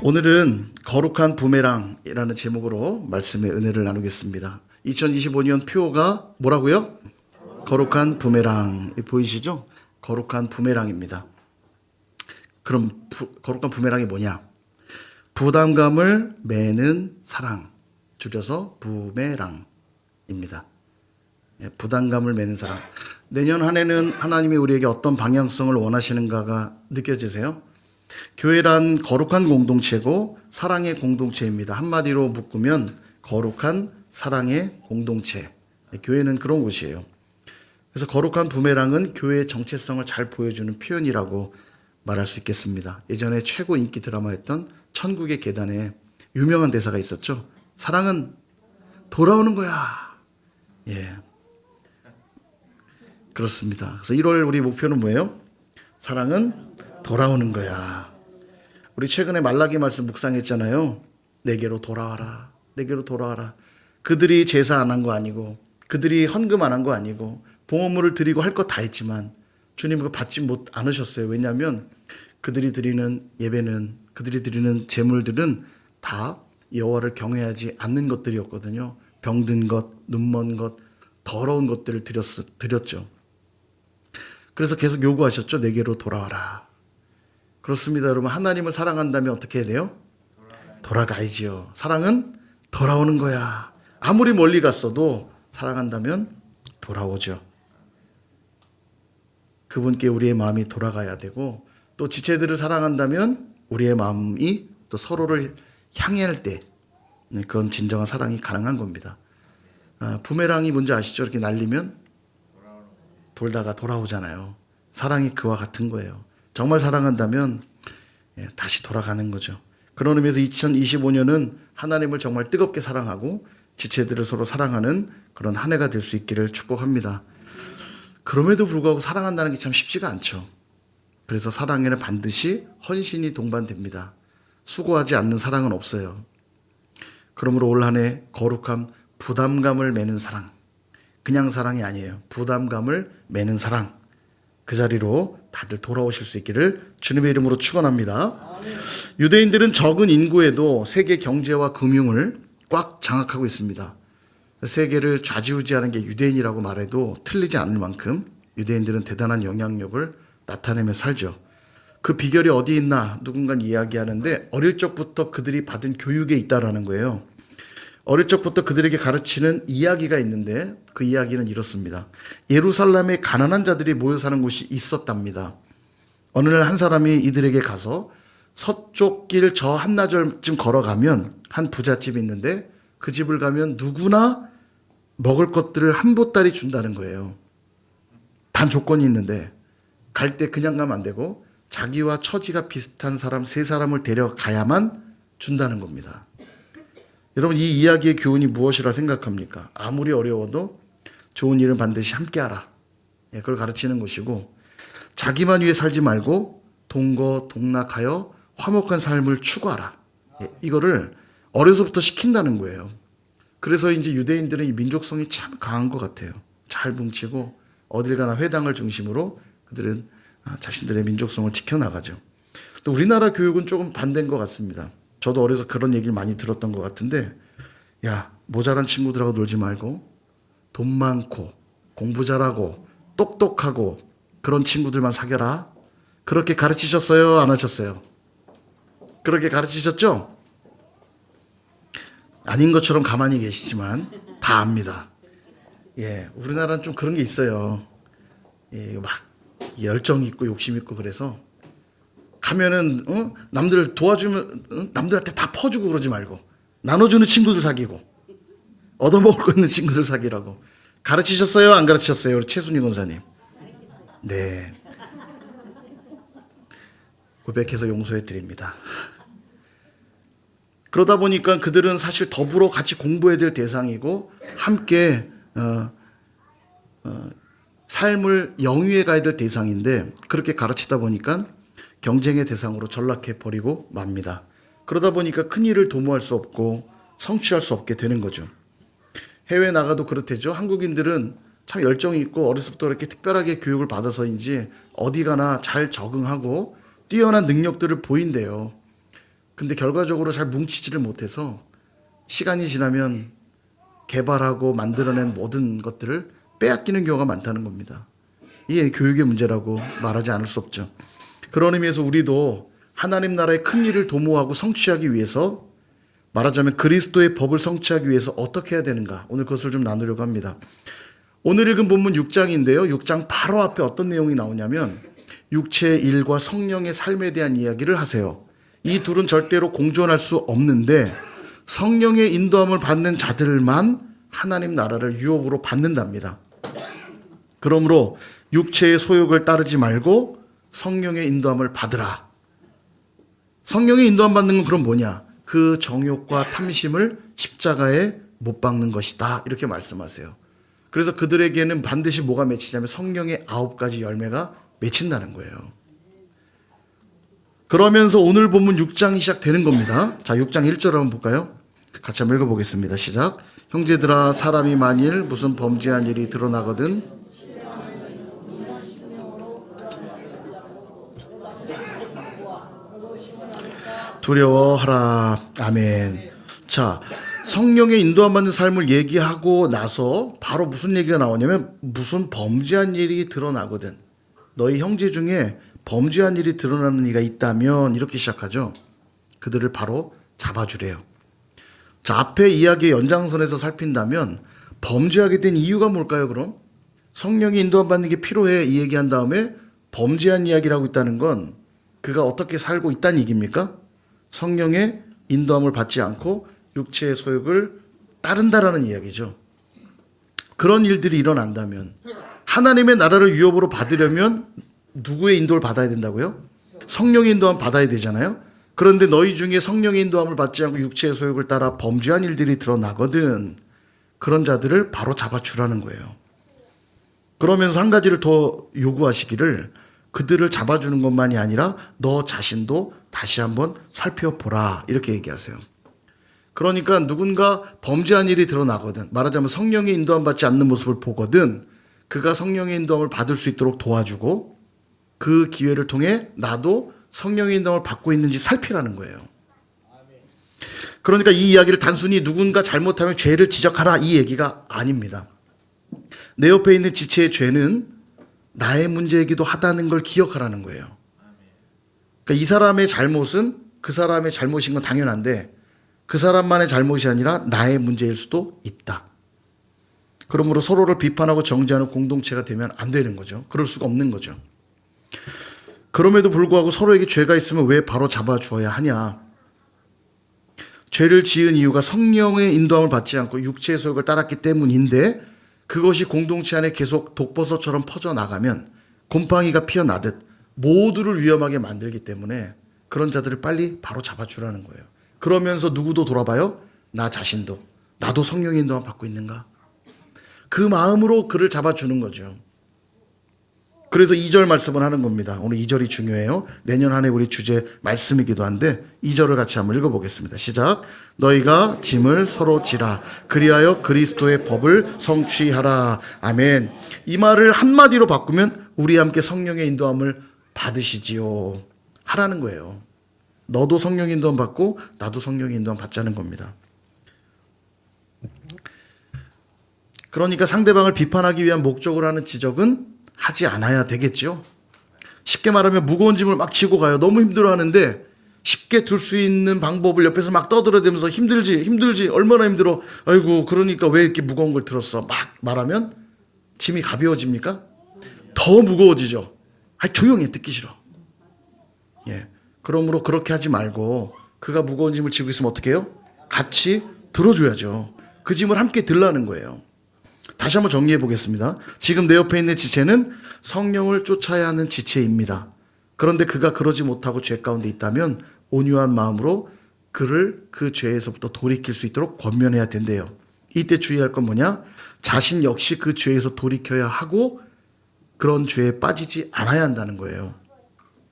오늘은 거룩한 부메랑이라는 제목으로 말씀의 은혜를 나누겠습니다. 2025년 표가 뭐라고요? 거룩한 부메랑. 보이시죠? 거룩한 부메랑입니다. 그럼 거룩한 부메랑이 뭐냐? 부담감을 매는 사랑, 줄여서 부메랑입니다. 부담감을 매는 사랑. 내년 한 해는 하나님이 우리에게 어떤 방향성을 원하시는가가 느껴지세요? 교회란 거룩한 공동체고 사랑의 공동체입니다. 한마디로 묶으면 거룩한 사랑의 공동체. 교회는 그런 곳이에요. 그래서 거룩한 부메랑은 교회의 정체성을 잘 보여주는 표현이라고 말할 수 있겠습니다. 예전에 최고 인기 드라마였던 천국의 계단에 유명한 대사가 있었죠. 사랑은 돌아오는 거야. 예, 그렇습니다. 그래서 1월 우리 목표는 뭐예요? 사랑은 돌아오는 거야. 우리 최근에 말라기 말씀 묵상했잖아요. 내게로 돌아와라. 내게로 돌아와라. 그들이 제사 안 한 거 아니고, 그들이 헌금 안 한 거 아니고, 봉헌물을 드리고 할 거 다 했지만 주님 그거 받지 못 않으셨어요. 왜냐하면 그들이 드리는 예배는, 그들이 드리는 제물들은 다 여호와를 경외하지 않는 것들이었거든요. 병든 것, 눈먼 것, 더러운 것들을 드렸죠. 그래서 계속 요구하셨죠. 내게로 돌아와라. 그렇습니다. 여러분, 하나님을 사랑한다면 어떻게 해야 돼요? 돌아가야지요. 사랑은 돌아오는 거야. 아무리 멀리 갔어도 사랑한다면 돌아오죠. 그분께 우리의 마음이 돌아가야 되고, 또 지체들을 사랑한다면 우리의 마음이 또 서로를 향할 때 그건 진정한 사랑이 가능한 겁니다. 부메랑이 뭔지 아시죠? 이렇게 날리면 돌다가 돌아오잖아요. 사랑이 그와 같은 거예요. 정말 사랑한다면 다시 돌아가는 거죠. 그런 의미에서 2025년은 하나님을 정말 뜨겁게 사랑하고 지체들을 서로 사랑하는 그런 한 해가 될 수 있기를 축복합니다. 그럼에도 불구하고 사랑한다는 게 참 쉽지가 않죠. 그래서 사랑에는 반드시 헌신이 동반됩니다. 수고하지 않는 사랑은 없어요. 그러므로 올 한 해 거룩함, 부담감을 매는 사랑. 그냥 사랑이 아니에요. 부담감을 매는 사랑. 그 자리로 다들 돌아오실 수 있기를 주님의 이름으로 축원합니다. 유대인들은 적은 인구에도 세계 경제와 금융을 꽉 장악하고 있습니다. 세계를 좌지우지하는 게 유대인이라고 말해도 틀리지 않을 만큼 유대인들은 대단한 영향력을 나타내며 살죠. 그 비결이 어디 있나 누군가 이야기하는데 어릴 적부터 그들이 받은 교육에 있다라는 거예요. 어릴 적부터 그들에게 가르치는 이야기가 있는데 그 이야기는 이렇습니다. 예루살렘에 가난한 자들이 모여 사는 곳이 있었답니다. 어느 날 한 사람이 이들에게 가서 서쪽 길 저 한나절쯤 걸어가면 한 부잣집이 있는데 그 집을 가면 누구나 먹을 것들을 한 보따리 준다는 거예요. 단 조건이 있는데 갈 때 그냥 가면 안 되고 자기와 처지가 비슷한 사람 3사람을 데려가야만 준다는 겁니다. 여러분, 이 이야기의 교훈이 무엇이라 생각합니까? 아무리 어려워도 좋은 일은 반드시 함께하라. 그걸 가르치는 것이고, 자기만 위해 살지 말고 동거동락하여 화목한 삶을 추구하라. 이거를 어려서부터 시킨다는 거예요. 그래서 이제 유대인들은 이 민족성이 참 강한 것 같아요. 잘 뭉치고 어딜 가나 회당을 중심으로 그들은 자신들의 민족성을 지켜나가죠. 또 우리나라 교육은 조금 반대인 것 같습니다. 저도 어려서 그런 얘기를 많이 들었던 것 같은데, 야, 모자란 친구들하고 놀지 말고 돈 많고 공부 잘하고 똑똑하고 그런 친구들만 사귀어라. 그렇게 가르치셨어요? 안 하셨어요? 그렇게 가르치셨죠? 아닌 것처럼 가만히 계시지만 다 압니다. 우리나라는 좀 그런 게 있어요. 막 열정 있고 욕심 있고 그래서 가면은 남들 도와주면 남들한테 다 퍼주고 그러지 말고 나눠주는 친구들 사귀고 얻어먹을 거 있는 친구들 사귀라고 가르치셨어요? 안 가르치셨어요? 우리 최순희 권사님. 네, 고백해서 용서해 드립니다. 그러다 보니까 그들은 사실 더불어 같이 공부해야 될 대상이고 함께 삶을 영위해 가야 될 대상인데 그렇게 가르치다 보니까 경쟁의 대상으로 전락해 버리고 맙니다. 그러다 보니까 큰 일을 도모할 수 없고 성취할 수 없게 되는 거죠. 해외 나가도 그렇대죠. 한국인들은 참 열정이 있고 어려서부터 이렇게 특별하게 교육을 받아서인지 어디 가나 잘 적응하고 뛰어난 능력들을 보인대요. 근데 결과적으로 잘 뭉치지를 못해서 시간이 지나면 개발하고 만들어낸 모든 것들을 빼앗기는 경우가 많다는 겁니다. 이게 교육의 문제라고 말하지 않을 수 없죠. 그런 의미에서 우리도 하나님 나라의 큰 일을 도모하고 성취하기 위해서, 말하자면 그리스도의 법을 성취하기 위해서 어떻게 해야 되는가, 오늘 그것을 좀 나누려고 합니다. 오늘 읽은 본문 6장인데요. 6장 바로 앞에 어떤 내용이 나오냐면 육체의 일과 성령의 삶에 대한 이야기를 하세요. 이 둘은 절대로 공존할 수 없는데 성령의 인도함을 받는 자들만 하나님 나라를 유업으로 받는답니다. 그러므로 육체의 소욕을 따르지 말고 성령의 인도함을 받으라. 성령의 인도함 받는 건 그럼 뭐냐? 그 정욕과 탐심을 십자가에 못 박는 것이다. 이렇게 말씀하세요. 그래서 그들에게는 반드시 뭐가 맺히냐면 성령의 9가지 열매가 맺힌다는 거예요. 그러면서 오늘 본문 6장이 시작되는 겁니다. 자, 6장 1절 한번 볼까요? 같이 한번 읽어보겠습니다. 시작. 형제들아, 사람이 만일 무슨 범죄한 일이 드러나거든 두려워하라. 아멘. 자, 성령의 인도함 받는 삶을 얘기하고 나서 바로 무슨 얘기가 나오냐면 무슨 범죄한 일이 드러나거든, 너희 형제 중에 범죄한 일이 드러나는 이가 있다면, 이렇게 시작하죠. 그들을 바로 잡아주래요. 자, 앞에 이야기의 연장선에서 살핀다면 범죄하게 된 이유가 뭘까요? 그럼 성령의 인도함 받는 게 필요해, 이 얘기한 다음에 범죄한 이야기를 하고 있다는 건 그가 어떻게 살고 있다는 얘기입니까? 성령의 인도함을 받지 않고 육체의 소욕을 따른다라는 이야기죠. 그런 일들이 일어난다면 하나님의 나라를 유업으로 받으려면 누구의 인도를 받아야 된다고요? 성령의 인도함을 받아야 되잖아요. 그런데 너희 중에 성령의 인도함을 받지 않고 육체의 소욕을 따라 범죄한 일들이 드러나거든, 그런 자들을 바로 잡아주라는 거예요. 그러면서 한 가지를 더 요구하시기를, 그들을 잡아주는 것만이 아니라 너 자신도 다시 한번 살펴보라, 이렇게 얘기하세요. 그러니까 누군가 범죄한 일이 드러나거든, 말하자면 성령의 인도함 받지 않는 모습을 보거든, 그가 성령의 인도함을 받을 수 있도록 도와주고 그 기회를 통해 나도 성령의 인도함을 받고 있는지 살피라는 거예요. 그러니까 이 이야기를 단순히 누군가 잘못하면 죄를 지적하라, 이 얘기가 아닙니다. 내 옆에 있는 지체의 죄는 나의 문제이기도 하다는 걸 기억하라는 거예요. 그러니까 이 사람의 잘못은 그 사람의 잘못인 건 당연한데 그 사람만의 잘못이 아니라 나의 문제일 수도 있다. 그러므로 서로를 비판하고 정죄하는 공동체가 되면 안 되는 거죠. 그럴 수가 없는 거죠. 그럼에도 불구하고 서로에게 죄가 있으면 왜 바로 잡아주어야 하냐? 죄를 지은 이유가 성령의 인도함을 받지 않고 육체의 소욕을 따랐기 때문인데, 그것이 공동체 안에 계속 독버섯처럼 퍼져나가면 곰팡이가 피어나듯 모두를 위험하게 만들기 때문에 그런 자들을 빨리 바로 잡아주라는 거예요. 그러면서 누구도 돌아봐요? 나 자신도. 나도 성령의 인도함을 받고 있는가? 그 마음으로 그를 잡아주는 거죠. 그래서 2절 말씀을 하는 겁니다. 오늘 2절이 중요해요. 내년 한 해 우리 주제 말씀이기도 한데 2절을 같이 한번 읽어보겠습니다. 시작. 너희가 짐을 서로 지라. 그리하여 그리스도의 법을 성취하라. 아멘. 이 말을 한마디로 바꾸면 우리 함께 성령의 인도함을 받으시지요, 하라는 거예요. 너도 성령의 인도함 받고 나도 성령의 인도함 받자는 겁니다. 그러니까 상대방을 비판하기 위한 목적으로 하는 지적은 하지 않아야 되겠죠. 쉽게 말하면 무거운 짐을 막 지고 가요. 너무 힘들어하는데 쉽게 들 수 있는 방법을 옆에서 막 떠들어대면서 힘들지 얼마나 힘들어, 아이고 그러니까 왜 이렇게 무거운 걸 들었어, 막 말하면 짐이 가벼워집니까? 더 무거워지죠. 조용히 해, 듣기 싫어. 예. 그러므로 그렇게 하지 말고 그가 무거운 짐을 지고 있으면 어떻게 해요? 같이 들어줘야죠. 그 짐을 함께 들라는 거예요. 다시 한번 정리해 보겠습니다. 지금 내 옆에 있는 지체는 성령을 쫓아야 하는 지체입니다. 그런데 그가 그러지 못하고 죄 가운데 있다면 온유한 마음으로 그를 그 죄에서부터 돌이킬 수 있도록 권면해야 된대요. 이때 주의할 건 뭐냐? 자신 역시 그 죄에서 돌이켜야 하고 그런 죄에 빠지지 않아야 한다는 거예요.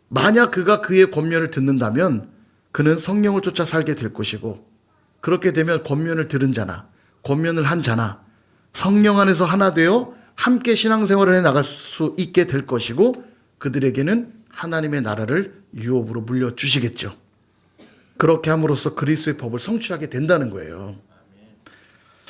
만약 그가 그의 권면을 듣는다면 그는 성령을 쫓아 살게 될 것이고, 그렇게 되면 권면을 들은 자나 권면을 한 자나 성령 안에서 하나 되어 함께 신앙생활을 해나갈 수 있게 될 것이고, 그들에게는 하나님의 나라를 유업으로 물려주시겠죠. 그렇게 함으로써 그리스도의 법을 성취하게 된다는 거예요.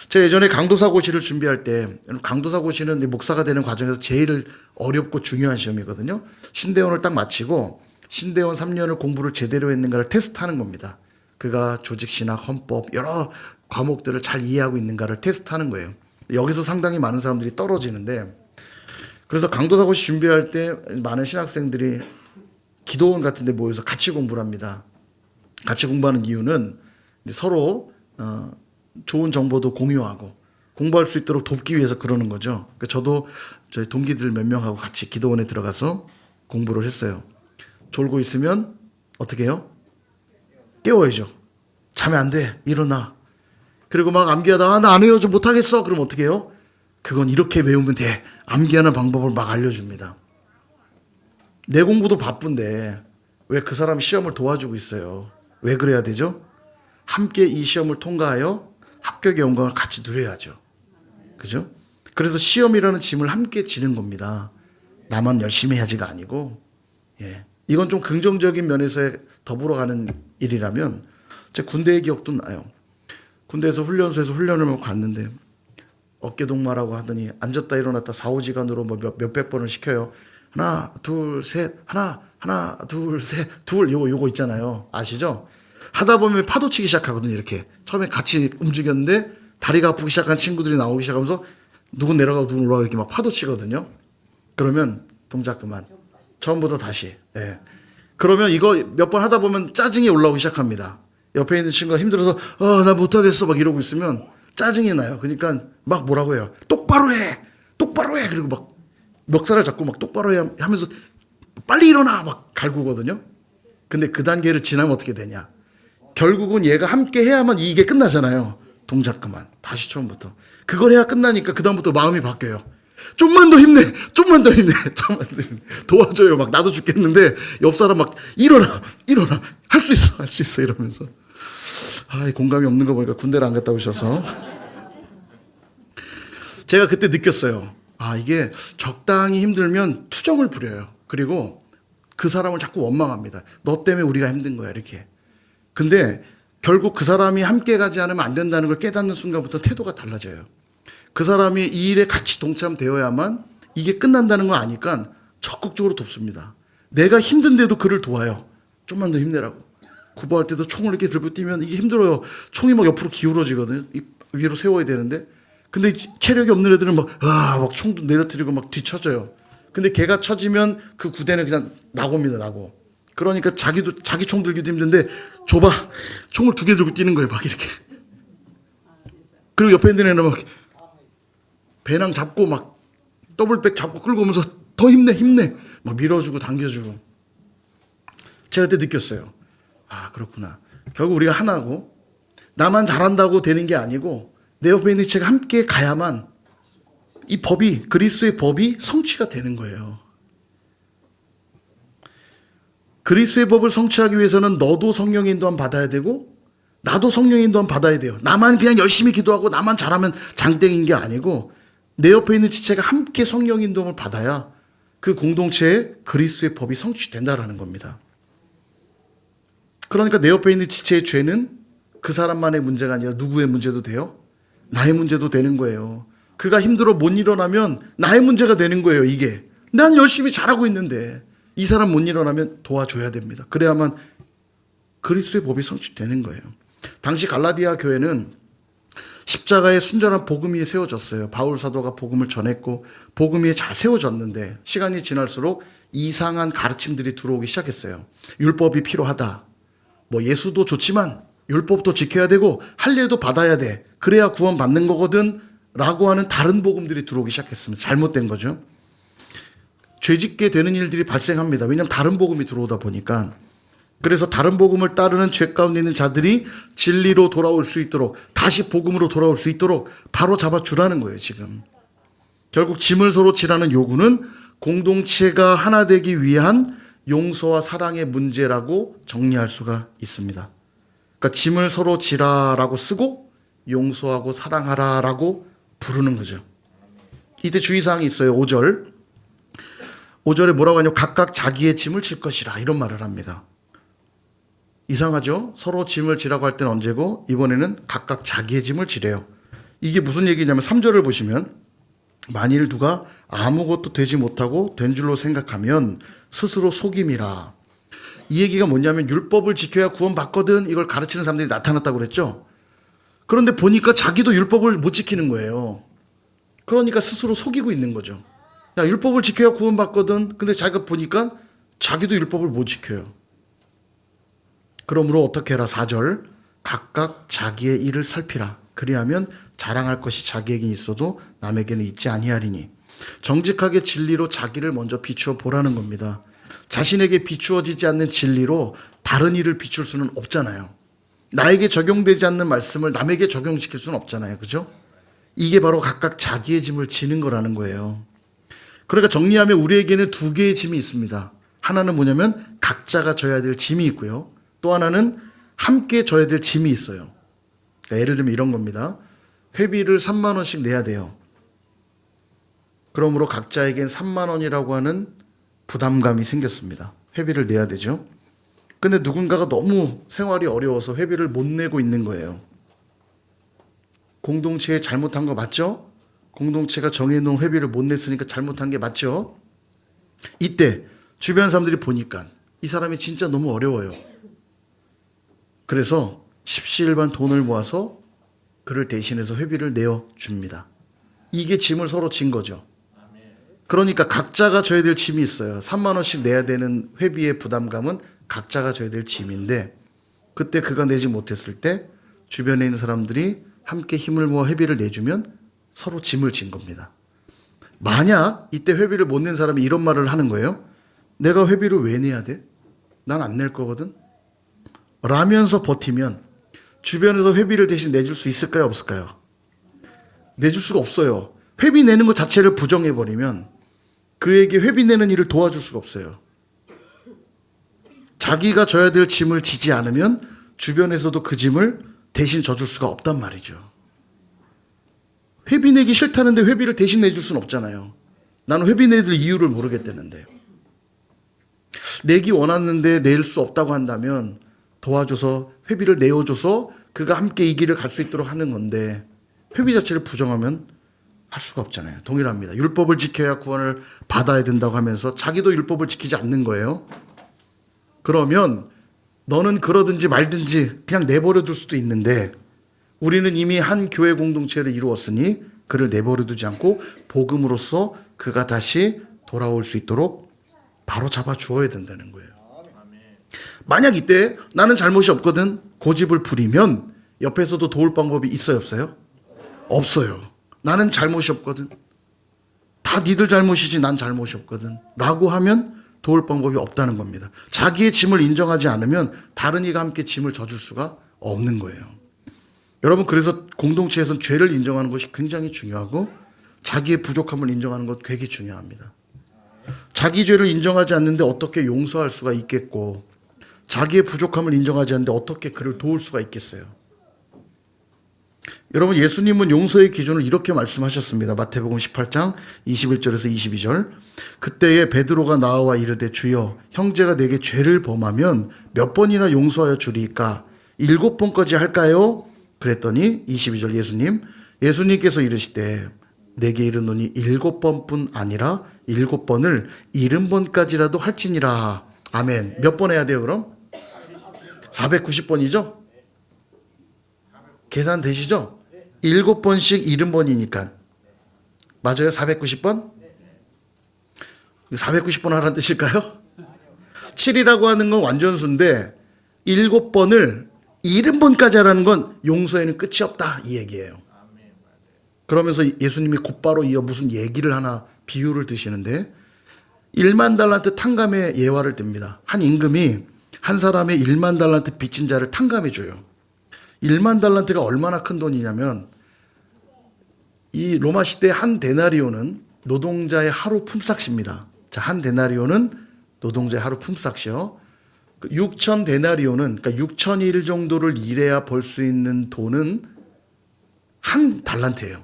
제가 예전에 강도사고시를 준비할 때, 강도사고시는 목사가 되는 과정에서 제일 어렵고 중요한 시험이거든요. 신대원을 딱 마치고 신대원 3년을 공부를 제대로 했는가를 테스트하는 겁니다. 그가 조직신학, 헌법 여러 과목들을 잘 이해하고 있는가를 테스트하는 거예요. 여기서 상당히 많은 사람들이 떨어지는데, 그래서 강도사고시 준비할 때 많은 신학생들이 기도원 같은 데 모여서 같이 공부를 합니다. 같이 공부하는 이유는 서로 좋은 정보도 공유하고 공부할 수 있도록 돕기 위해서 그러는 거죠. 그러니까 저도 저희 동기들 몇 명하고 같이 기도원에 들어가서 공부를 했어요. 졸고 있으면 어떻게 해요? 깨워야죠. 자면 안 돼. 일어나. 그리고 막 암기하다가 나 안 외워줘 못하겠어. 그럼 어떻게 해요? 그건 이렇게 외우면 돼. 암기하는 방법을 막 알려줍니다. 내 공부도 바쁜데 왜 그 사람 시험을 도와주고 있어요? 왜 그래야 되죠? 함께 이 시험을 통과하여 합격의 영광을 같이 누려야죠. 그죠? 그래서 시험이라는 짐을 함께 지는 겁니다. 나만 열심히 해야지가 아니고, 예. 이건 좀 긍정적인 면에서 더불어 가는 일이라면, 제 군대의 기억도 나요. 군대에서 훈련소에서 훈련을 갔는데, 어깨동무하라고 하더니, 앉았다 일어났다 4~5시간으로 뭐 몇백 번을 시켜요. 하나, 둘, 셋, 하나, 둘, 셋, 둘, 요거 있잖아요. 아시죠? 하다 보면 파도치기 시작하거든요, 이렇게. 처음에 같이 움직였는데, 다리가 아프기 시작한 친구들이 나오기 시작하면서, 누군 내려가고 누군 올라가고 이렇게 막 파도치거든요. 그러면, 동작 그만. 처음부터 다시. 예. 그러면 이거 몇 번 하다 보면 짜증이 올라오기 시작합니다. 옆에 있는 친구가 힘들어서, 나 못하겠어. 막 이러고 있으면 짜증이 나요. 그러니까 막 뭐라고 해요. 똑바로 해! 똑바로 해! 그리고 막 멱살을 잡고 막 똑바로 해 하면서 빨리 일어나! 막 갈구거든요. 근데 그 단계를 지나면 어떻게 되냐. 결국은 얘가 함께 해야만 이게 끝나잖아요. 동작 그만. 다시 처음부터. 그걸 해야 끝나니까 그다음부터 마음이 바뀌어요. 좀만 더 힘내! 좀만 더 힘내! 좀만 더 힘내! 도와줘요. 막 나도 죽겠는데 옆 사람 막 일어나! 할 수 있어! 이러면서. 공감이 없는 거 보니까 군대를 안 갔다 오셔서. 제가 그때 느꼈어요. 이게 적당히 힘들면 투정을 부려요. 그리고 그 사람을 자꾸 원망합니다. 너 때문에 우리가 힘든 거야, 이렇게. 근데 결국 그 사람이 함께 가지 않으면 안 된다는 걸 깨닫는 순간부터 태도가 달라져요. 그 사람이 이 일에 같이 동참되어야만 이게 끝난다는 거 아니까 적극적으로 돕습니다. 내가 힘든데도 그를 도와요. 좀만 더 힘내라고. 구보할 때도 총을 이렇게 들고 뛰면 이게 힘들어요. 총이 막 옆으로 기울어지거든요. 위로 세워야 되는데. 근데 체력이 없는 애들은 막 총도 내려뜨리고 막 뒤쳐져요. 근데 걔가 쳐지면 그 구대는 그냥 나고입니다, 나고. 그러니까 자기 총 들기도 힘든데 줘봐. 총을 2개 들고 뛰는 거예요, 막 이렇게. 그리고 옆에 있는 애는 막 배낭 잡고 막 더블백 잡고 끌고 오면서 더 힘내. 막 밀어주고 당겨주고. 제가 그때 느꼈어요. 그렇구나. 결국 우리가 하나고 나만 잘한다고 되는 게 아니고 내 옆에 있는 지체가 함께 가야만 이 법이, 그리스도의 법이 성취가 되는 거예요. 그리스도의 법을 성취하기 위해서는 너도 성령의 인도함 받아야 되고 나도 성령의 인도함 받아야 돼요. 나만 그냥 열심히 기도하고 나만 잘하면 장땡인 게 아니고 내 옆에 있는 지체가 함께 성령의 인도함을 받아야 그 공동체에 그리스도의 법이 성취된다라는 겁니다. 그러니까 내 옆에 있는 지체의 죄는 그 사람만의 문제가 아니라 누구의 문제도 돼요? 나의 문제도 되는 거예요. 그가 힘들어 못 일어나면 나의 문제가 되는 거예요, 이게. 난 열심히 잘하고 있는데 이 사람 못 일어나면 도와줘야 됩니다. 그래야만 그리스도의 법이 성취되는 거예요. 당시 갈라디아 교회는 십자가의 순전한 복음 위에 세워졌어요. 바울 사도가 복음을 전했고 복음 위에 잘 세워졌는데 시간이 지날수록 이상한 가르침들이 들어오기 시작했어요. 율법이 필요하다. 예수도 좋지만 율법도 지켜야 되고 할 일도 받아야 돼. 그래야 구원 받는 거거든 라고 하는 다른 복음들이 들어오기 시작했습니다. 잘못된 거죠. 죄짓게 되는 일들이 발생합니다. 왜냐하면 다른 복음이 들어오다 보니까. 그래서 다른 복음을 따르는 죄 가운데 있는 자들이 진리로 돌아올 수 있도록, 다시 복음으로 돌아올 수 있도록 바로 잡아주라는 거예요, 지금. 결국 짐을 서로 지라는 요구는 공동체가 하나 되기 위한 용서와 사랑의 문제라고 정리할 수가 있습니다. 그러니까 짐을 서로 지라라고 쓰고 용서하고 사랑하라라고 부르는 거죠. 이때 주의사항이 있어요. 5절. 5절에 뭐라고 하냐면 각각 자기의 짐을 질 것이라 이런 말을 합니다. 이상하죠? 서로 짐을 지라고 할 때는 언제고 이번에는 각각 자기의 짐을 지래요. 이게 무슨 얘기냐면 3절을 보시면 만일 누가 아무것도 되지 못하고 된 줄로 생각하면 스스로 속임이라. 이 얘기가 뭐냐면 율법을 지켜야 구원받거든 이걸 가르치는 사람들이 나타났다고 그랬죠. 그런데 보니까 자기도 율법을 못 지키는 거예요. 그러니까 스스로 속이고 있는 거죠. 야, 율법을 지켜야 구원받거든. 근데 자기가 보니까 자기도 율법을 못 지켜요. 그러므로 어떻게 해라. 4절 각각 자기의 일을 살피라. 그리하면 자랑할 것이 자기에게 있어도 남에게는 있지 아니하리니. 정직하게 진리로 자기를 먼저 비추어 보라는 겁니다. 자신에게 비추어지지 않는 진리로 다른 일을 비출 수는 없잖아요. 나에게 적용되지 않는 말씀을 남에게 적용시킬 수는 없잖아요. 그죠? 이게 바로 각각 자기의 짐을 지는 거라는 거예요. 그러니까 정리하면 우리에게는 두 개의 짐이 있습니다. 하나는 뭐냐면 각자가 져야 될 짐이 있고요. 또 하나는 함께 져야 될 짐이 있어요. 그러니까 예를 들면 이런 겁니다. 회비를 3만 원씩 내야 돼요. 그러므로 각자에겐 3만 원이라고 하는 부담감이 생겼습니다. 회비를 내야 되죠. 근데 누군가가 너무 생활이 어려워서 회비를 못 내고 있는 거예요. 공동체에 잘못한 거 맞죠? 공동체가 정해놓은 회비를 못 냈으니까 잘못한 게 맞죠? 이때 주변 사람들이 보니까 이 사람이 진짜 너무 어려워요. 그래서 십시일반 돈을 모아서 그를 대신해서 회비를 내어줍니다. 이게 짐을 서로 진 거죠. 그러니까 각자가 져야 될 짐이 있어요. 3만 원씩 내야 되는 회비의 부담감은 각자가 져야 될 짐인데 그때 그가 내지 못했을 때 주변에 있는 사람들이 함께 힘을 모아 회비를 내주면 서로 짐을 진 겁니다. 만약 이때 회비를 못 낸 사람이 이런 말을 하는 거예요. 내가 회비를 왜 내야 돼? 난 안 낼 거거든. 라면서 버티면 주변에서 회비를 대신 내줄 수 있을까요? 없을까요? 내줄 수가 없어요. 회비 내는 것 자체를 부정해버리면 그에게 회비 내는 일을 도와줄 수가 없어요. 자기가 져야 될 짐을 지지 않으면 주변에서도 그 짐을 대신 져줄 수가 없단 말이죠. 회비 내기 싫다는데 회비를 대신 내줄 수는 없잖아요. 나는 회비 내줄 이유를 모르겠다는데. 내기 원하는데 낼 수 없다고 한다면 도와줘서 회비를 내어줘서 그가 함께 이 길을 갈 수 있도록 하는 건데 회비 자체를 부정하면 할 수가 없잖아요. 동일합니다. 율법을 지켜야 구원을 받아야 된다고 하면서 자기도 율법을 지키지 않는 거예요. 그러면 너는 그러든지 말든지 그냥 내버려 둘 수도 있는데 우리는 이미 한 교회 공동체를 이루었으니 그를 내버려 두지 않고 복음으로써 그가 다시 돌아올 수 있도록 바로 잡아 주어야 된다는 거예요. 만약 이때 나는 잘못이 없거든 고집을 부리면 옆에서도 도울 방법이 있어요 없어요? 없어요. 나는 잘못이 없거든. 다 니들 잘못이지 난 잘못이 없거든 라고 하면 도울 방법이 없다는 겁니다. 자기의 짐을 인정하지 않으면 다른 이가 함께 짐을 져줄 수가 없는 거예요. 여러분 그래서 공동체에서는 죄를 인정하는 것이 굉장히 중요하고 자기의 부족함을 인정하는 것 되게 중요합니다. 자기 죄를 인정하지 않는데 어떻게 용서할 수가 있겠고 자기의 부족함을 인정하지 않는데 어떻게 그를 도울 수가 있겠어요. 여러분 예수님은 용서의 기준을 이렇게 말씀하셨습니다. 마태복음 18장 21절에서 22절 그때에 베드로가 나와 이르되 주여 형제가 내게 죄를 범하면 몇 번이나 용서하여 주리이까 7번까지 할까요? 그랬더니 22절 예수님께서 이르시되 내게 이르노니 7번뿐 아니라 7번을 70번까지라도 할지니라. 아멘. 몇 번 해야 돼요 그럼? 490번이죠? 계산 되시죠? 7번씩 70번이니까 맞아요? 490번? 490번 하라는 뜻일까요? 7이라고 하는 건 완전수인데 7번을 70번까지 하라는 건 용서에는 끝이 없다 이 얘기예요. 그러면서 예수님이 곧바로 이어 무슨 얘기를 하나 비유를 드시는데 1만 달란트 탕감의 예화를 듭니다. 한 임금이 한 사람의 1만 달란트 빚진 자를 탕감해 줘요. 1만 달란트가 얼마나 큰 돈이냐면 이 로마 시대 한 데나리오는 노동자의 하루 품삯입니다. 자, 한 데나리오는 노동자의 하루 품삯이요. 6천 데나리오는 그러니까 6천일 정도를 일해야 벌 수 있는 돈은 한 달란트예요.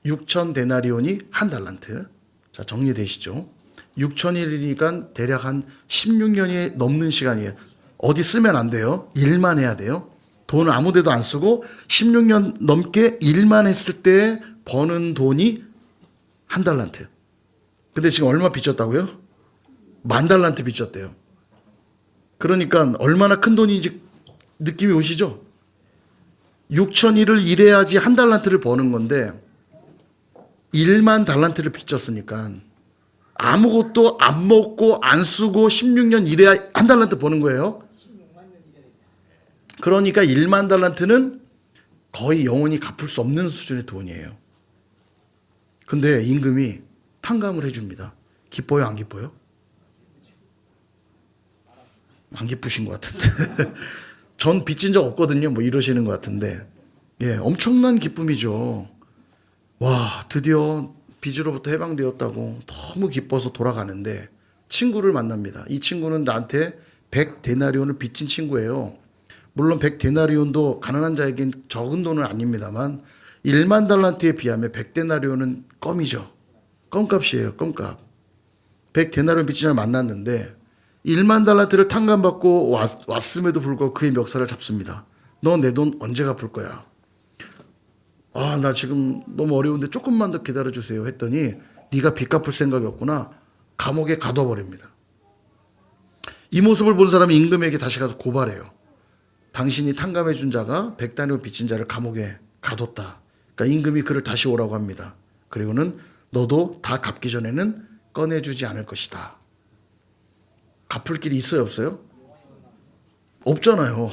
6천 데나리온이 한 달란트. 자, 정리되시죠? 6천일이니까 대략 한 16년이 넘는 시간이에요. 어디 쓰면 안 돼요. 일만 해야 돼요. 돈을 아무 데도 안 쓰고 16년 넘게 일만 했을 때 버는 돈이 1달란트. 근데 지금 얼마 빚졌다고요? 10,000달란트 빚졌대요. 그러니까 얼마나 큰 돈인지 느낌이 오시죠? 6,000일을 일해야지 1달란트를 버는 건데 10,000달란트를 빚졌으니까 아무것도 안 먹고 안 쓰고 16년 일해야 1달란트 버는 거예요. 그러니까 10,000달란트는 거의 영원히 갚을 수 없는 수준의 돈이에요. 근데 임금이 탕감을 해줍니다. 기뻐요, 안 기뻐요? 안 기쁘신 것 같은데. 전 빚진 적 없거든요. 뭐 이러시는 것 같은데. 예, 엄청난 기쁨이죠. 와, 드디어 빚으로부터 해방되었다고 너무 기뻐서 돌아가는데 친구를 만납니다. 이 친구는 나한테 100데나리온을 빚진 친구예요. 물론 100데나리온도 가난한 자에겐 적은 돈은 아닙니다만 10,000달란트에 비하면 100데나리온은 껌이죠. 껌값이에요. 껌값. 100데나리온 빚진 자를 만났는데 10,000달란트를 탕감받고 왔음에도 불구하고 그의 멱살을 잡습니다. 너 내 돈 언제 갚을 거야? 아, 나 지금 너무 어려운데 조금만 더 기다려주세요 했더니 네가 빚 갚을 생각이 없구나. 감옥에 가둬버립니다. 이 모습을 본 사람이 임금에게 다시 가서 고발해요. 당신이 탕감해 준 자가 100데나리온 빚진 자를 감옥에 가뒀다. 그러니까 임금이 그를 다시 오라고 합니다. 그리고는 너도 다 갚기 전에는 꺼내주지 않을 것이다. 갚을 길이 있어요, 없어요? 없잖아요.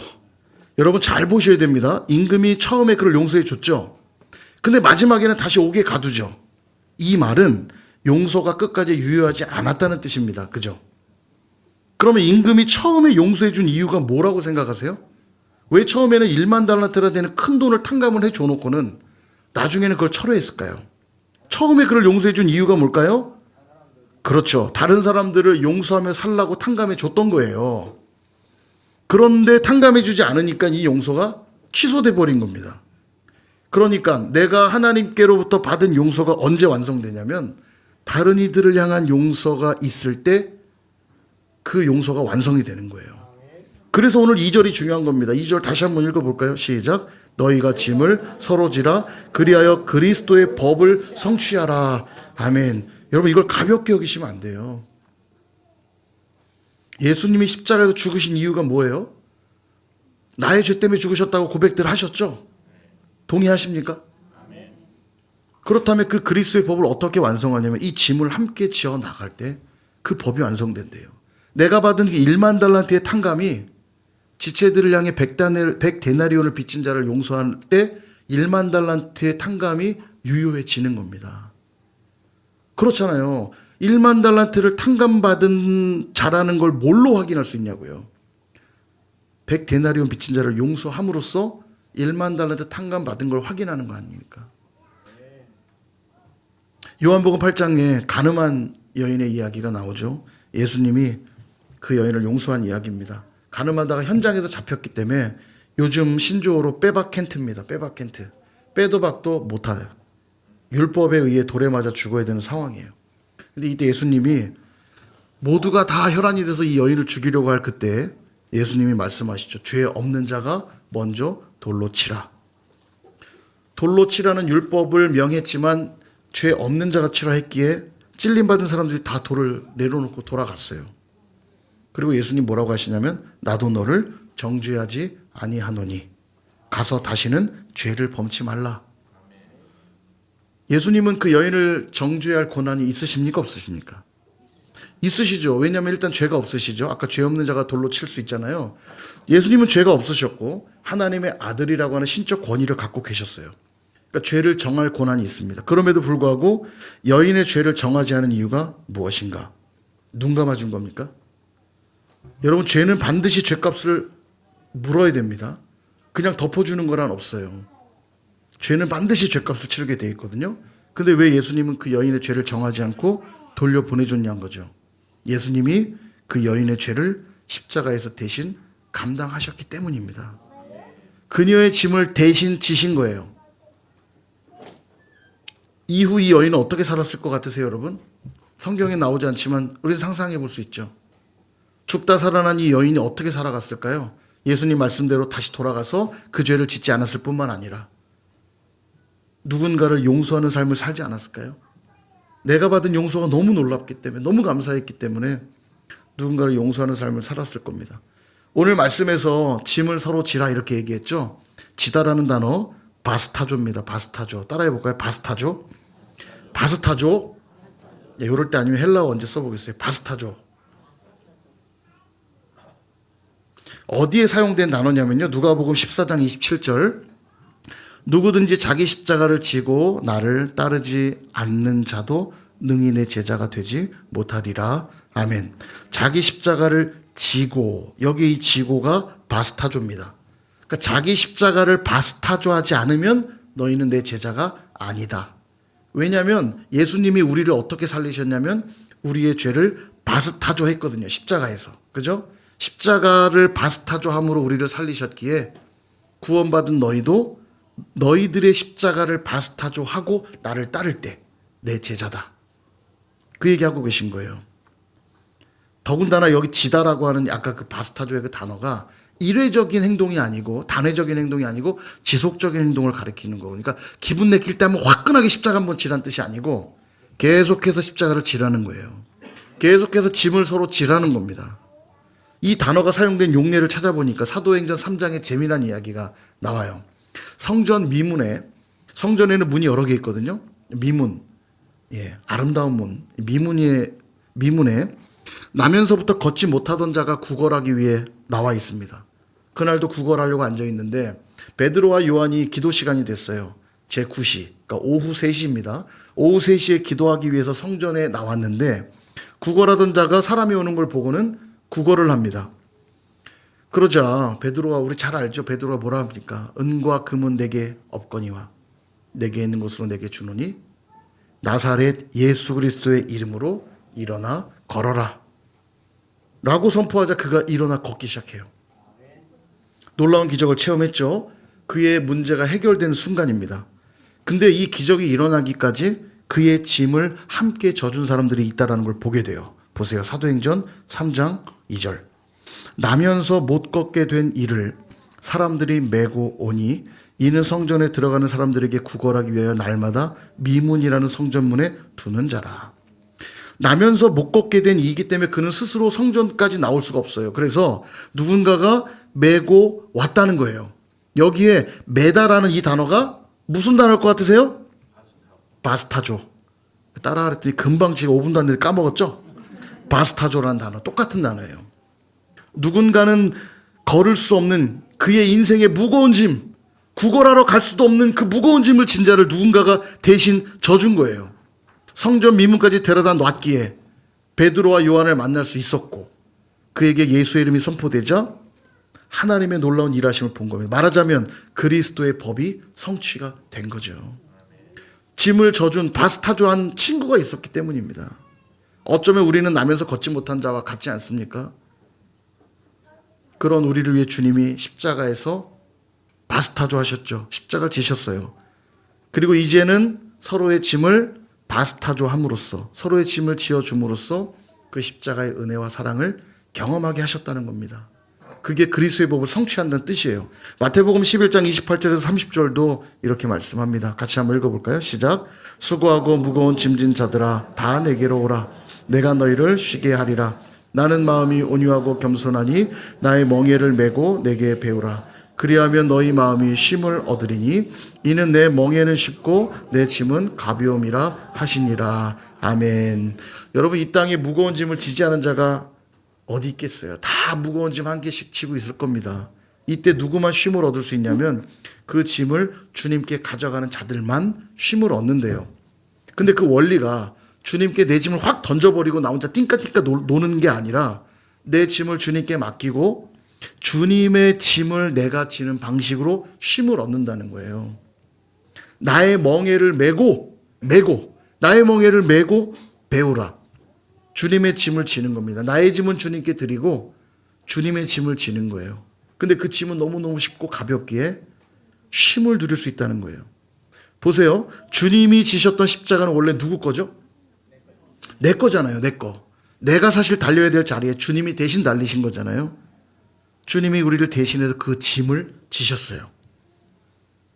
여러분 잘 보셔야 됩니다. 임금이 처음에 그를 용서해 줬죠. 근데 마지막에는 다시 옥에 가두죠. 이 말은 용서가 끝까지 유효하지 않았다는 뜻입니다. 그죠? 그러면 임금이 처음에 용서해 준 이유가 뭐라고 생각하세요? 왜 처음에는 10,000달란트나 되는 큰 돈을 탕감을 해 줘놓고는 나중에는 그걸 철회했을까요? 처음에 그를 용서해 준 이유가 뭘까요? 그렇죠. 다른 사람들을 용서하며 살라고 탕감해 줬던 거예요. 그런데 탕감해 주지 않으니까 이 용서가 취소돼 버린 겁니다. 그러니까 내가 하나님께로부터 받은 용서가 언제 완성되냐면 다른 이들을 향한 용서가 있을 때 그 용서가 완성이 되는 거예요. 그래서 오늘 2절이 중요한 겁니다. 2절 다시 한번 읽어볼까요? 시작. 너희가 짐을 서로 지라 그리하여 그리스도의 법을 성취하라. 아멘. 여러분 이걸 가볍게 여기시면 안 돼요. 예수님이 십자가에서 죽으신 이유가 뭐예요? 나의 죄 때문에 죽으셨다고 고백들 하셨죠? 동의하십니까? 그렇다면 그 그리스도의 법을 어떻게 완성하냐면 이 짐을 함께 지어 나갈 때 그 법이 완성된대요. 내가 받은 10,000달란트의 탕감이 지체들을 향해 100데나리온을 빚진 자를 용서할 때 10,000달란트의 탕감이 유효해지는 겁니다. 그렇잖아요. 10,000달란트를 탕감받은 자라는 걸 뭘로 확인할 수 있냐고요. 100데나리온 빚진 자를 용서함으로써 10,000달란트 탕감받은 걸 확인하는 거 아닙니까? 요한복음 8장에 가늠한 여인의 이야기가 나오죠. 예수님이 그 여인을 용서한 이야기입니다. 가늠하다가 현장에서 잡혔기 때문에 요즘 신조어로 빼박캔트입니다. 빼박캔트. 빼도 박도 못해요. 율법에 의해 돌에 맞아 죽어야 되는 상황이에요. 근데 이때 예수님이 모두가 다 혈안이 돼서 이 여인을 죽이려고 할 그때 예수님이 말씀하시죠. 죄 없는 자가 먼저 돌로 치라. 돌로 치라는 율법을 명했지만 죄 없는 자가 치라 했기에 찔림받은 사람들이 다 돌을 내려놓고 돌아갔어요. 그리고 예수님 뭐라고 하시냐면 나도 너를 정죄하지 아니하노니 가서 다시는 죄를 범치 말라. 예수님은 그 여인을 정죄할 권한이 있으십니까 없으십니까? 있으시죠. 왜냐하면 일단 죄가 없으시죠. 아까 죄 없는 자가 돌로 칠 수 있잖아요. 예수님은 죄가 없으셨고 하나님의 아들이라고 하는 신적 권위를 갖고 계셨어요. 그러니까 죄를 정할 권한이 있습니다. 그럼에도 불구하고 여인의 죄를 정하지 않은 이유가 무엇인가? 눈 감아준 겁니까? 여러분 죄는 반드시 죄값을 물어야 됩니다. 그냥 덮어주는 거란 없어요. 죄는 반드시 죄값을 치르게 돼 있거든요. 근데 왜 예수님은 그 여인의 죄를 정하지 않고 돌려보내줬냐는 거죠. 예수님이 그 여인의 죄를 십자가에서 대신 감당하셨기 때문입니다. 그녀의 짐을 대신 지신 거예요. 이후 이 여인은 어떻게 살았을 것 같으세요, 여러분? 성경에 나오지 않지만 우리는 상상해 볼 수 있죠. 죽다 살아난 이 여인이 어떻게 살아갔을까요? 예수님 말씀대로 다시 돌아가서 그 죄를 짓지 않았을 뿐만 아니라 누군가를 용서하는 삶을 살지 않았을까요? 내가 받은 용서가 너무 놀랍기 때문에, 너무 감사했기 때문에 누군가를 용서하는 삶을 살았을 겁니다. 오늘 말씀에서 짐을 서로 지라 이렇게 얘기했죠. 지다라는 단어 바스타조입니다. 바스타조. 따라해 볼까요? 바스타조. 바스타조. 예, 이럴 때 아니면 헬라어 언제 써보겠어요? 바스타조. 어디에 사용된 단어냐면요. 누가복음 14장 27절. 누구든지 자기 십자가를 지고 나를 따르지 않는 자도 능히 내 제자가 되지 못하리라. 아멘. 자기 십자가를 지고, 여기 이 지고가 바스타조입니다. 그러니까 자기 십자가를 바스타조하지 않으면 너희는 내 제자가 아니다. 왜냐하면 예수님이 우리를 어떻게 살리셨냐면 우리의 죄를 바스타조 했거든요. 십자가에서. 그죠? 십자가를 바스타조함으로 우리를 살리셨기에 구원받은 너희도 너희들의 십자가를 바스타조하고 나를 따를 때 내 제자다. 그 얘기하고 계신 거예요. 더군다나 여기 지다라고 하는 아까 그 바스타조의 그 단어가 일회적인 행동이 아니고 단회적인 행동이 아니고 지속적인 행동을 가리키는 거. 그러니까 기분 내킬 때 한번 화끈하게 십자가 한번 지라는 뜻이 아니고 계속해서 십자가를 지라는 거예요. 계속해서 짐을 서로 지라는 겁니다. 이 단어가 사용된 용례를 찾아보니까 사도행전 3장에 재미난 이야기가 나와요. 성전 미문에, 성전에는 문이 여러 개 있거든요. 미문, 예, 아름다운 문, 미문에 나면서부터 걷지 못하던 자가 구걸하기 위해 나와 있습니다. 그날도 구걸하려고 앉아 있는데 베드로와 요한이 기도 시간이 됐어요. 제 9시, 그러니까 오후 3시입니다. 오후 3시에 기도하기 위해서 성전에 나왔는데 구걸하던 자가 사람이 오는 걸 보고는 구걸을 합니다. 그러자 베드로가, 우리 잘 알죠? 베드로가 뭐라 합니까? 은과 금은 내게 없거니와 내게 있는 것으로 내게 주노니 나사렛 예수 그리스도의 이름으로 일어나 걸어라 라고 선포하자 그가 일어나 걷기 시작해요. 놀라운 기적을 체험했죠. 그의 문제가 해결된 순간입니다. 근데 이 기적이 일어나기까지 그의 짐을 함께 져준 사람들이 있다는 걸 보게 돼요. 보세요. 사도행전 3장 2절. 나면서 못 걷게 된 이를 사람들이 메고 오니 이는 성전에 들어가는 사람들에게 구걸하기 위하여 날마다 미문이라는 성전문에 두는 자라. 나면서 못 걷게 된 이이기 때문에 그는 스스로 성전까지 나올 수가 없어요. 그래서 누군가가 메고 왔다는 거예요. 여기에 메다라는 이 단어가 무슨 단어일 것 같으세요? 바스타조. 따라 그랬더니 금방 지금 5분도 안 됐는데 까먹었죠? 바스타조라는 단어, 똑같은 단어예요. 누군가는 걸을 수 없는 그의 인생의 무거운 짐, 구걸하러 갈 수도 없는 그 무거운 짐을 진 자를 누군가가 대신 져준 거예요. 성전 미문까지 데려다 놨기에 베드로와 요한을 만날 수 있었고 그에게 예수의 이름이 선포되자 하나님의 놀라운 일하심을 본 겁니다. 말하자면 그리스도의 법이 성취가 된 거죠. 짐을 져준 바스타조한 친구가 있었기 때문입니다. 어쩌면 우리는 나면서 걷지 못한 자와 같지 않습니까? 그런 우리를 위해 주님이 십자가에서 바스타조 하셨죠. 십자가를 지셨어요. 그리고 이제는 서로의 짐을 바스타조 함으로써, 서로의 짐을 지어줌으로써 그 십자가의 은혜와 사랑을 경험하게 하셨다는 겁니다. 그게 그리스도의 법을 성취한다는 뜻이에요. 마태복음 11장 28절에서 30절도 이렇게 말씀합니다. 같이 한번 읽어볼까요? 시작. 수고하고 무거운 짐진 자들아 다 내게로 오라. 내가 너희를 쉬게 하리라. 나는 마음이 온유하고 겸손하니 나의 멍에를 메고 내게 배우라. 그리하면 너희 마음이 쉼을 얻으리니 이는 내 멍에는 쉽고 내 짐은 가벼움이라 하시니라. 아멘. 여러분, 이 땅에 무거운 짐을 지지 않은 자가 어디 있겠어요? 다 무거운 짐 한 개씩 지고 있을 겁니다. 이때 누구만 쉼을 얻을 수 있냐면 그 짐을 주님께 가져가는 자들만 쉼을 얻는데요. 근데 그 원리가 주님께 내 짐을 확 던져버리고 나 혼자 띵까띵까 노는 게 아니라 내 짐을 주님께 맡기고 주님의 짐을 내가 지는 방식으로 쉼을 얻는다는 거예요. 나의 멍에를 메고 나의 멍에를 메고 배우라. 주님의 짐을 지는 겁니다. 나의 짐은 주님께 드리고 주님의 짐을 지는 거예요. 근데 그 짐은 너무너무 쉽고 가볍기에 쉼을 누릴 수 있다는 거예요. 보세요. 주님이 지셨던 십자가는 원래 누구 거죠? 내 거잖아요. 내 거. 내가 사실 달려야 될 자리에 주님이 대신 달리신 거잖아요. 주님이 우리를 대신해서 그 짐을 지셨어요.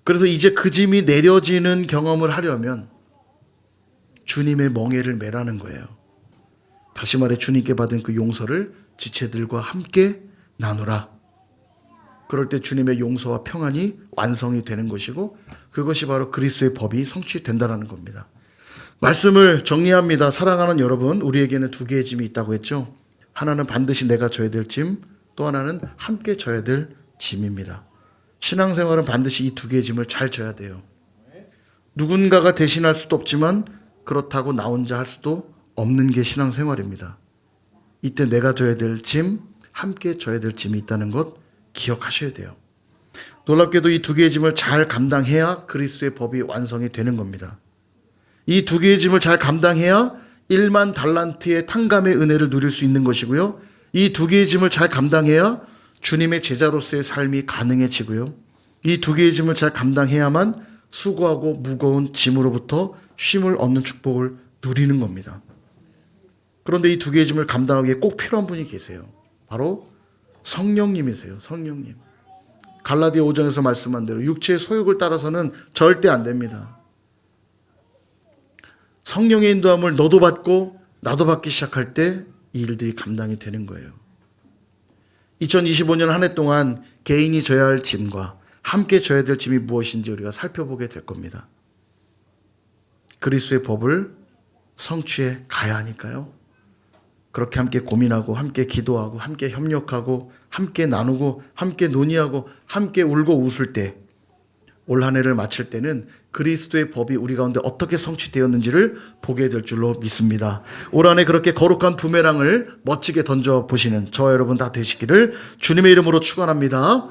그래서 이제 그 짐이 내려지는 경험을 하려면 주님의 멍에를 매라는 거예요. 다시 말해 주님께 받은 그 용서를 지체들과 함께 나누라. 그럴 때 주님의 용서와 평안이 완성이 되는 것이고 그것이 바로 그리스도의 법이 성취된다는 겁니다. 말씀을 정리합니다. 사랑하는 여러분, 우리에게는 두 개의 짐이 있다고 했죠. 하나는 반드시 내가 져야 될 짐, 또 하나는 함께 져야 될 짐입니다. 신앙생활은 반드시 이 두 개의 짐을 잘 져야 돼요. 누군가가 대신할 수도 없지만 그렇다고 나 혼자 할 수도 없는 게 신앙생활입니다. 이때 내가 져야 될 짐, 함께 져야 될 짐이 있다는 것 기억하셔야 돼요. 놀랍게도 이 두 개의 짐을 잘 감당해야 그리스도의 법이 완성이 되는 겁니다. 이 두 개의 짐을 잘 감당해야 1만 달란트의 탕감의 은혜를 누릴 수 있는 것이고요. 이 두 개의 짐을 잘 감당해야 주님의 제자로서의 삶이 가능해지고요. 이 두 개의 짐을 잘 감당해야만 수고하고 무거운 짐으로부터 쉼을 얻는 축복을 누리는 겁니다. 그런데 이 두 개의 짐을 감당하기 위해 꼭 필요한 분이 계세요. 바로 성령님이세요. 성령님. 갈라디아 5장에서 말씀한 대로 육체의 소욕을 따라서는 절대 안 됩니다. 성령의 인도함을 너도 받고 나도 받기 시작할 때 이 일들이 감당이 되는 거예요. 2025년 한 해 동안 개인이 져야 할 짐과 함께 져야 될 짐이 무엇인지 우리가 살펴보게 될 겁니다. 그리스도의 법을 성취해 가야 하니까요. 그렇게 함께 고민하고 함께 기도하고 함께 협력하고 함께 나누고 함께 논의하고 함께 울고 웃을 때 올 한 해를 마칠 때는 그리스도의 법이 우리 가운데 어떻게 성취되었는지를 보게 될 줄로 믿습니다. 올 한 해 그렇게 거룩한 부메랑을 멋지게 던져보시는 저와 여러분 다 되시기를 주님의 이름으로 축원합니다.